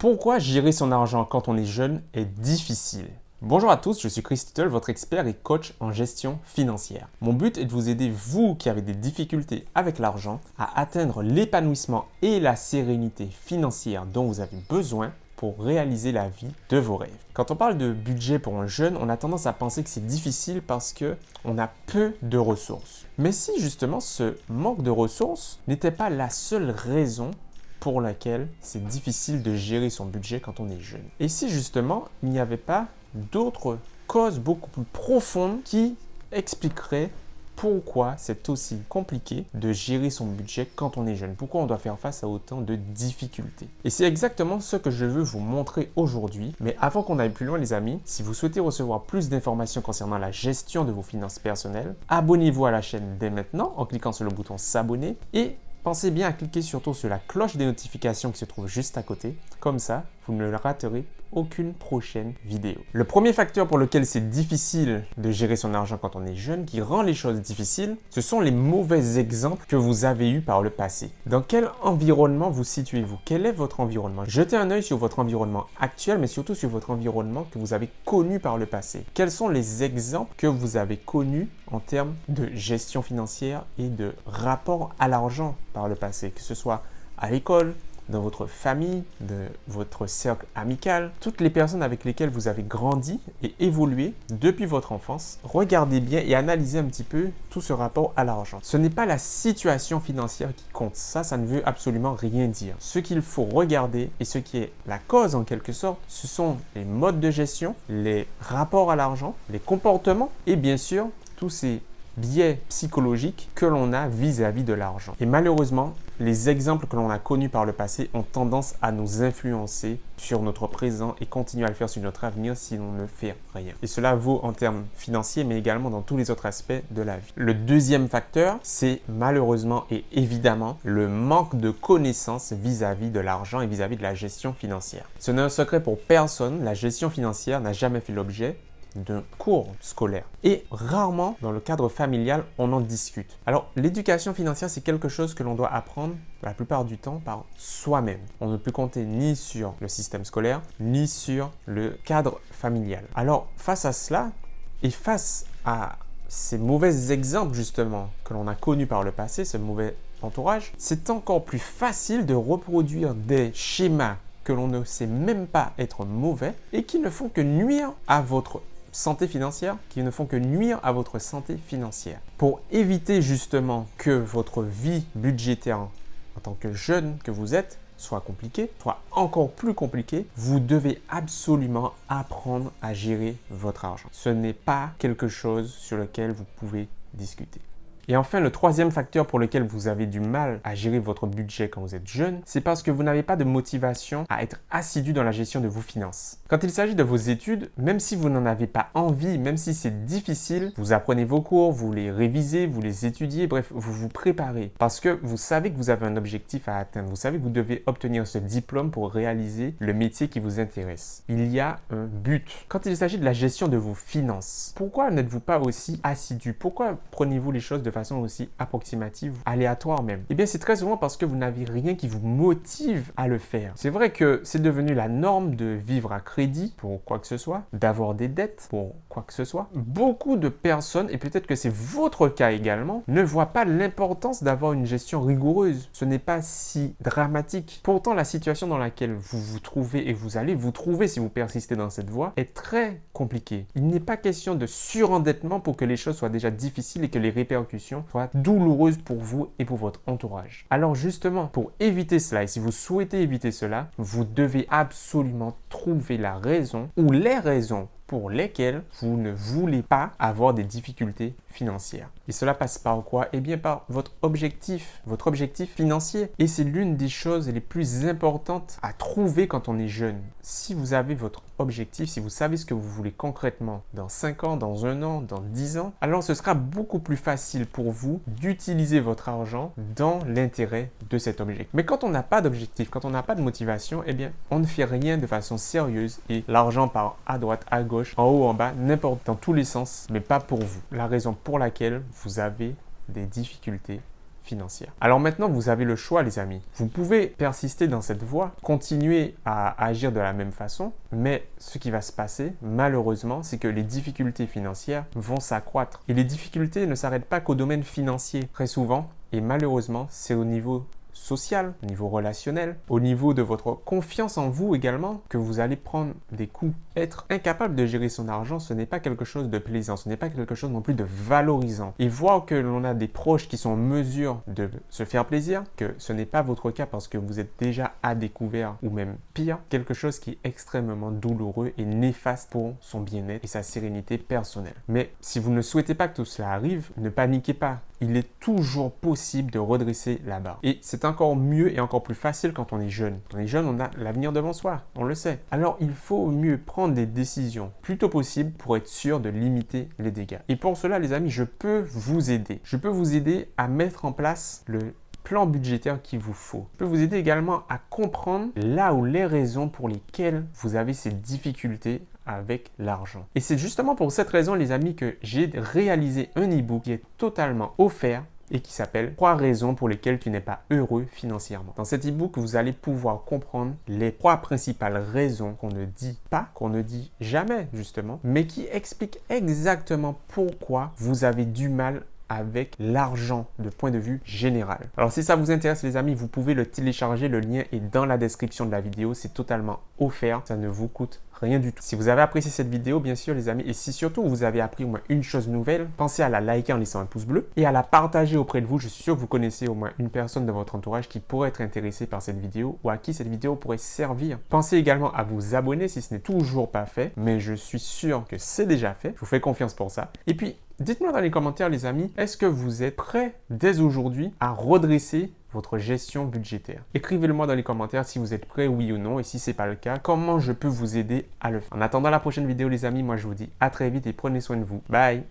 Pourquoi gérer son argent quand on est jeune est difficile? Bonjour à tous, je suis Chris Tuttle, votre expert et coach en gestion financière. Mon but est de vous aider, vous qui avez des difficultés avec l'argent, à atteindre l'épanouissement et la sérénité financière dont vous avez besoin pour réaliser la vie de vos rêves. Quand on parle de budget pour un jeune, on a tendance à penser que c'est difficile parce qu'on a peu de ressources. Mais si justement ce manque de ressources n'était pas la seule raison pour laquelle c'est difficile de gérer son budget quand on est jeune. Et si justement il n'y avait pas d'autres causes beaucoup plus profondes qui expliqueraient pourquoi c'est aussi compliqué de gérer son budget quand on est jeune, pourquoi on doit faire face à autant de difficultés. Et c'est exactement ce que je veux vous montrer aujourd'hui. Mais avant qu'on aille plus loin les amis, si vous souhaitez recevoir plus d'informations concernant la gestion de vos finances personnelles, abonnez-vous à la chaîne dès maintenant en cliquant sur le bouton s'abonner et pensez bien à cliquer surtout sur la cloche des notifications qui se trouve juste à côté. Comme ça, vous ne raterez aucune prochaine vidéo. Le premier facteur pour lequel c'est difficile de gérer son argent quand on est jeune, qui rend les choses difficiles, ce sont les mauvais exemples que vous avez eus par le passé. Dans quel environnement vous situez-vous? Quel est votre environnement? Jetez un œil sur votre environnement actuel, mais surtout sur votre environnement que vous avez connu par le passé. Quels sont les exemples que vous avez connus en termes de gestion financière et de rapport à l'argent par le passé, que ce soit à l'école, dans votre famille, de votre cercle amical, toutes les personnes avec lesquelles vous avez grandi et évolué depuis votre enfance, regardez bien et analysez un petit peu tout ce rapport à l'argent. Ce n'est pas la situation financière qui compte, ça ne veut absolument rien dire. Ce qu'il faut regarder et ce qui est la cause en quelque sorte, ce sont les modes de gestion, les rapports à l'argent, les comportements et bien sûr tous ces biais psychologiques que l'on a vis-à-vis de l'argent. Et malheureusement, les exemples que l'on a connus par le passé ont tendance à nous influencer sur notre présent et continuer à le faire sur notre avenir si l'on ne fait rien. Et cela vaut en termes financiers, mais également dans tous les autres aspects de la vie. Le deuxième facteur, c'est malheureusement et évidemment le manque de connaissances vis-à-vis de l'argent et vis-à-vis de la gestion financière. Ce n'est un secret pour personne, la gestion financière n'a jamais fait l'objet d'un cours scolaire. Et rarement, dans le cadre familial, on en discute. Alors, l'éducation financière, c'est quelque chose que l'on doit apprendre la plupart du temps par soi-même. On ne peut compter ni sur le système scolaire, ni sur le cadre familial. Alors, face à cela, et face à ces mauvais exemples justement que l'on a connus par le passé, ce mauvais entourage, c'est encore plus facile de reproduire des schémas que l'on ne sait même pas être mauvais et qui ne font que nuire à votre santé financière, qui ne font que nuire à votre santé financière. Pour éviter justement que votre vie budgétaire en tant que jeune que vous êtes soit compliquée, soit encore plus compliquée, vous devez absolument apprendre à gérer votre argent. Ce n'est pas quelque chose sur lequel vous pouvez discuter. Et enfin, le troisième facteur pour lequel vous avez du mal à gérer votre budget quand vous êtes jeune, c'est parce que vous n'avez pas de motivation à être assidu dans la gestion de vos finances. Quand il s'agit de vos études, même si vous n'en avez pas envie, même si c'est difficile, vous apprenez vos cours, vous les révisez, vous les étudiez, bref, vous vous préparez parce que vous savez que vous avez un objectif à atteindre. Vous savez que vous devez obtenir ce diplôme pour réaliser le métier qui vous intéresse. Il y a un but. Quand il s'agit de la gestion de vos finances, pourquoi n'êtes-vous pas aussi assidu? Pourquoi prenez-vous les choses de façon aussi approximative, aléatoire même? Eh bien, c'est très souvent parce que vous n'avez rien qui vous motive à le faire. C'est vrai que c'est devenu la norme de vivre à crédit pour quoi que ce soit, d'avoir des dettes pour quoi que ce soit. Beaucoup de personnes, et peut-être que c'est votre cas également, ne voient pas l'importance d'avoir une gestion rigoureuse. Ce n'est pas si dramatique. Pourtant, la situation dans laquelle vous vous trouvez et vous allez vous trouver si vous persistez dans cette voie est très compliquée. Il n'est pas question de surendettement pour que les choses soient déjà difficiles et que les répercussions soient douloureuses pour vous et pour votre entourage. Alors justement, pour éviter cela, et si vous souhaitez éviter cela, vous devez absolument trouver la raison ou les raisons pour lesquelles vous ne voulez pas avoir des difficultés financières. Et cela passe par quoi? Eh bien par votre objectif financier. Et c'est l'une des choses les plus importantes à trouver quand on est jeune. Si vous avez votre objectif, si vous savez ce que vous voulez concrètement dans 5 ans, dans 1 an, dans 10 ans, alors ce sera beaucoup plus facile pour vous d'utiliser votre argent dans l'intérêt de cet objectif. Mais quand on n'a pas d'objectif, quand on n'a pas de motivation, eh bien on ne fait rien de façon sérieuse et l'argent part à droite, à gauche, en haut, en bas, n'importe, dans tous les sens, mais pas pour vous. La raison pour laquelle vous avez des difficultés financière. Alors maintenant, vous avez le choix, les amis. Vous pouvez persister dans cette voie, continuer à agir de la même façon, mais ce qui va se passer, malheureusement, c'est que les difficultés financières vont s'accroître. Et les difficultés ne s'arrêtent pas qu'au domaine financier. Très souvent, et malheureusement, c'est au niveau social, au niveau relationnel, au niveau de votre confiance en vous également, que vous allez prendre des coups. Être incapable de gérer son argent, ce n'est pas quelque chose de plaisant, ce n'est pas quelque chose non plus de valorisant. Et voir que l'on a des proches qui sont en mesure de se faire plaisir, que ce n'est pas votre cas parce que vous êtes déjà à découvert ou même pire, quelque chose qui est extrêmement douloureux et néfaste pour son bien-être et sa sérénité personnelle. Mais si vous ne souhaitez pas que tout cela arrive, ne paniquez pas. Il est toujours possible de redresser la barre. Et c'est encore mieux et encore plus facile quand on est jeune. Quand on est jeune, on a l'avenir devant soi, on le sait. Alors, il faut mieux prendre des décisions plus tôt possible pour être sûr de limiter les dégâts. Et pour cela, les amis, je peux vous aider. Je peux vous aider à mettre en place le plan budgétaire qu'il vous faut. Je peux vous aider également à comprendre là où les raisons pour lesquelles vous avez ces difficultés avec l'argent. Et c'est justement pour cette raison, les amis, que j'ai réalisé un e-book qui est totalement offert et qui s'appelle « 3 raisons pour lesquelles tu n'es pas heureux financièrement ». Dans cet e-book, vous allez pouvoir comprendre les 3 principales raisons qu'on ne dit pas, qu'on ne dit jamais justement, mais qui expliquent exactement pourquoi vous avez du mal avec l'argent de point de vue général. Alors si ça vous intéresse les amis, vous pouvez le télécharger, le lien est dans la description de la vidéo, c'est totalement offert, ça ne vous coûte rien du tout. Si vous avez apprécié cette vidéo, bien sûr les amis, et si surtout vous avez appris au moins une chose nouvelle, pensez à la liker en laissant un pouce bleu et à la partager auprès de vous. Je suis sûr que vous connaissez au moins une personne de votre entourage qui pourrait être intéressée par cette vidéo ou à qui cette vidéo pourrait servir. Pensez également à vous abonner si ce n'est toujours pas fait, mais je suis sûr que c'est déjà fait. Je vous fais confiance pour ça. Et puis, dites-moi dans les commentaires les amis, est-ce que vous êtes prêts dès aujourd'hui à redresser votre gestion budgétaire? Écrivez-le-moi dans les commentaires si vous êtes prêts, oui ou non, et si ce n'est pas le cas, comment je peux vous aider à le faire. En attendant la prochaine vidéo les amis, moi je vous dis à très vite et prenez soin de vous. Bye!